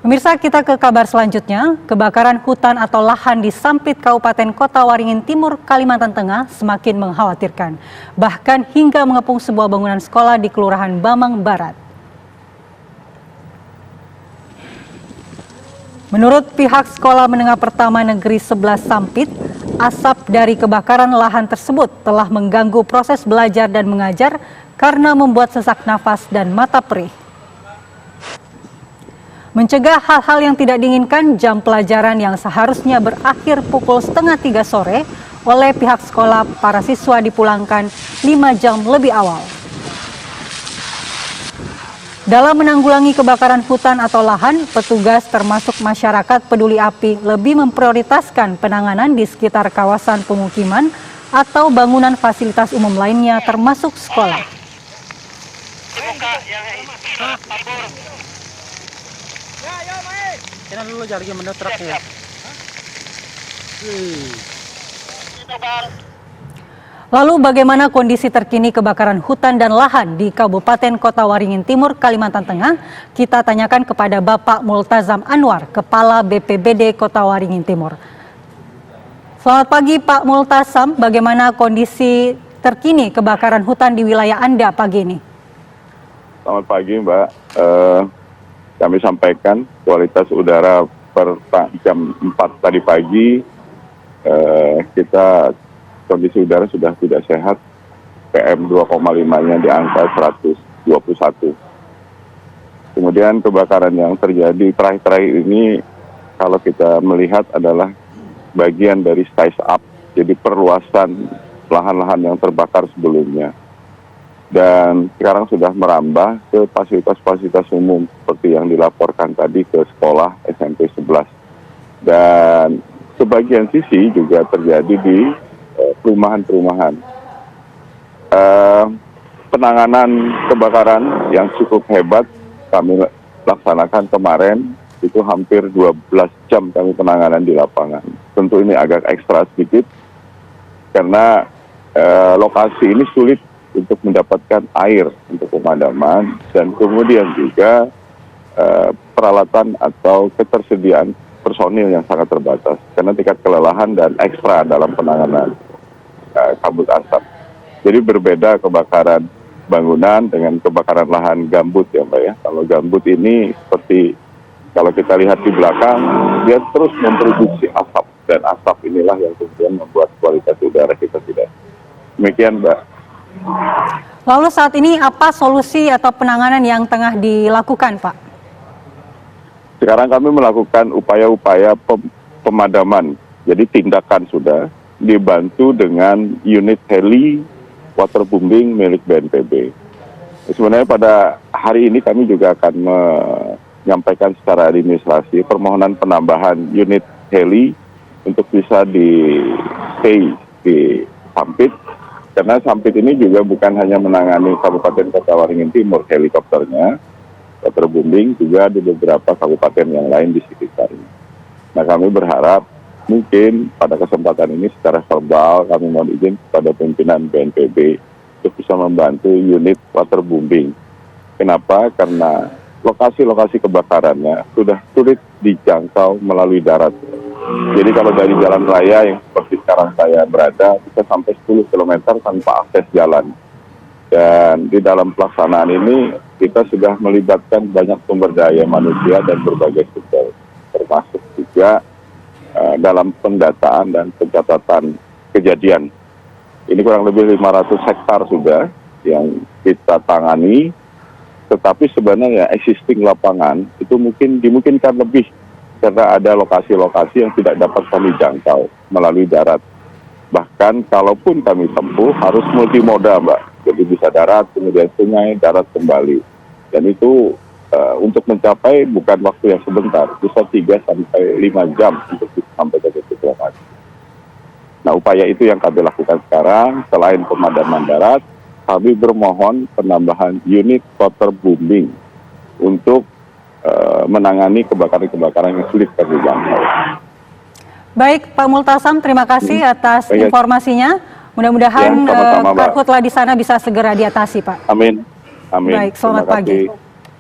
Pemirsa, kita ke kabar selanjutnya. Kebakaran hutan atau lahan di Sampit, Kabupaten Kota Waringin Timur, Kalimantan Tengah semakin mengkhawatirkan. Bahkan hingga mengepung sebuah bangunan sekolah di Kelurahan Bamang Barat. Menurut pihak Sekolah Menengah Pertama Negeri 11 Sampit, asap dari kebakaran lahan tersebut telah mengganggu proses belajar dan mengajar karena membuat sesak nafas dan mata perih. Mencegah hal-hal yang tidak diinginkan, jam pelajaran yang seharusnya berakhir pukul 2:30 sore oleh pihak sekolah, para siswa dipulangkan 5 jam lebih awal. Dalam menanggulangi kebakaran hutan atau lahan, petugas termasuk masyarakat peduli api lebih memprioritaskan penanganan di sekitar kawasan pemukiman atau bangunan fasilitas umum lainnya termasuk sekolah. Lalu bagaimana kondisi terkini kebakaran hutan dan lahan di Kabupaten Kota Waringin Timur, Kalimantan Tengah? Kita tanyakan kepada Bapak Multazam Anwar, Kepala BPBD Kota Waringin Timur. Selamat pagi Pak Multazam, bagaimana kondisi terkini kebakaran hutan di wilayah Anda pagi ini? Selamat pagi Mbak, kami sampaikan kualitas udara per jam 4 tadi pagi, kita kondisi udara sudah tidak sehat, PM 2,5-nya di angka 121. Kemudian kebakaran yang terjadi terakhir-terakhir ini, kalau kita melihat adalah bagian dari size up, jadi perluasan lahan-lahan yang terbakar sebelumnya. Dan sekarang sudah merambah ke fasilitas-fasilitas umum seperti yang dilaporkan tadi ke sekolah SMP 11. Dan sebagian sisi juga terjadi di perumahan-perumahan. Penanganan kebakaran yang cukup hebat kami laksanakan kemarin, itu hampir 12 jam kami penanganan di lapangan. Tentu ini agak ekstra sedikit karena lokasi ini sulit untuk mendapatkan air untuk pemadaman dan kemudian juga peralatan atau ketersediaan personil yang sangat terbatas karena tingkat kelelahan dan ekstra dalam penanganan kabut asap. Jadi berbeda kebakaran bangunan dengan kebakaran lahan gambut ya Mbak ya. Kalau gambut ini seperti kalau kita lihat di belakang, dia terus memproduksi asap dan asap inilah yang kemudian membuat kualitas udara kita tidak. Demikian Mbak. Lalu saat ini apa solusi atau penanganan yang tengah dilakukan Pak? Sekarang kami melakukan upaya-upaya pemadaman. Jadi tindakan sudah dibantu dengan unit heli waterbombing milik BNPB. Sebenarnya pada hari ini kami juga akan menyampaikan secara administrasi permohonan penambahan unit heli untuk bisa di-stay di Sampit. Karena Sampit ini juga bukan hanya menangani Kabupaten Kota Waringin Timur helikopternya, waterbombing juga di beberapa kabupaten yang lain di sekitarnya. Nah kami berharap mungkin pada kesempatan ini secara verbal kami mohon izin kepada pimpinan BNPB untuk bisa membantu unit waterbombing. Kenapa? Karena lokasi-lokasi kebakarannya sudah sulit dijangkau melalui darat. Jadi kalau dari jalan raya yang seperti sekarang saya berada, bisa sampai 10 km tanpa akses jalan. Dan di dalam pelaksanaan ini, kita sudah melibatkan banyak sumber daya manusia dan berbagai sumber, termasuk juga dalam pendataan dan pencatatan kejadian. Ini kurang lebih 500 hektar sudah yang kita tangani, tetapi sebenarnya existing lapangan itu mungkin dimungkinkan lebih, karena ada lokasi-lokasi yang tidak dapat kami jangkau melalui darat. Bahkan kalaupun kami tempuh harus multimoda Mbak, jadi bisa darat, kemudian sungai, darat kembali. Dan itu untuk mencapai bukan waktu yang sebentar, bisa 3-5 jam untuk sampai ke titik lokasi. Nah upaya itu yang kami lakukan sekarang, selain pemadaman darat, kami bermohon penambahan unit waterbombing untuk menangani kebakaran-kebakaran yang sulit terjangkau. Baik, Pak Multazam, terima kasih atas informasinya. Mudah-mudahan karhutlah di sana bisa segera diatasi, Pak. Amin. Amin. Baik, selamat pagi.